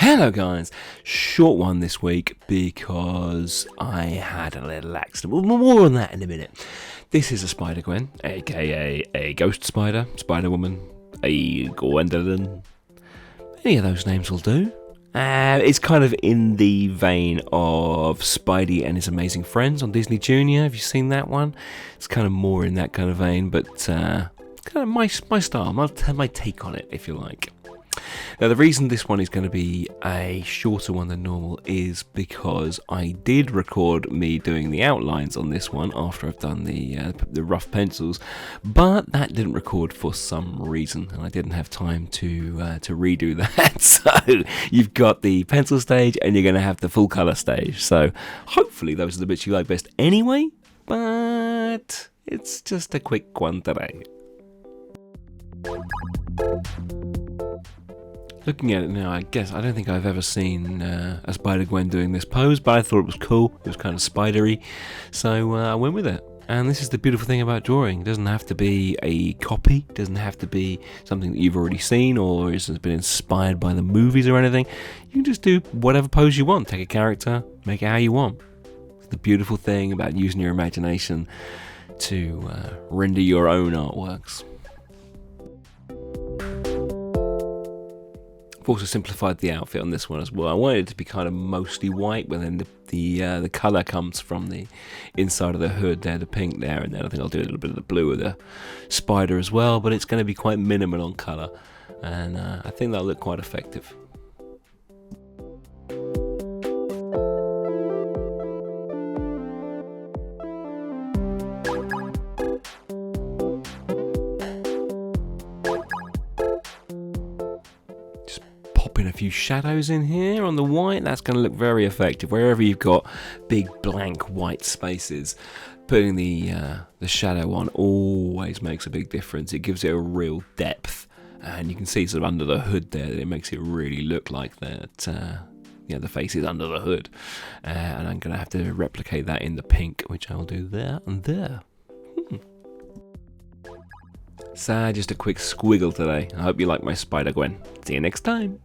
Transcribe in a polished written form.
Hello guys, short one this week because I had a little accident. Well, more on that in a minute. This is a Spider Gwen, aka a ghost spider, Spider Woman, a Gwendolyn. Any of those names will do. It's kind of in the vein of Spidey and His Amazing Friends on Disney Junior. Have you seen that one? It's kind of more in that kind of vein, but kind of my style, my take on it, if you like. Now, the reason this one is going to be a shorter one than normal is because I did record me doing the outlines on this one after I've done the rough pencils, but that didn't record for some reason, and I didn't have time to redo that. So you've got the pencil stage, and you're going to have the full colour stage. So hopefully those are the bits you like best anyway, but it's just a quick one today. Looking at it now, I don't think I've ever seen a Spider Gwen doing this pose, but I thought it was cool. It was kind of spidery, so I went with it. And this is the beautiful thing about drawing. It doesn't have to be a copy. It doesn't have to be something that you've already seen or has been inspired by the movies or anything. You can just do whatever pose you want. Take a character, make it how you want. It's the beautiful thing about using your imagination to render your own artworks. I've also simplified the outfit on this one as well. I wanted it to be kind of mostly white, but then the colour comes from the inside of the hood there, the pink there, and then I think I'll do a little bit of the blue of the spider as well, but it's going to be quite minimal on colour, and I think that'll look quite effective. Popping a few shadows in here on the white, that's going to look very effective. Wherever you've got big blank white spaces, putting the shadow on always makes a big difference. It gives it a real depth, and you can see sort of under the hood there that it makes it really look like that. The face is under the hood, and I'm going to have to replicate that in the pink, which I'll do there and there. So just a quick squiggle today. I hope you like my Spider Gwen. See you next time.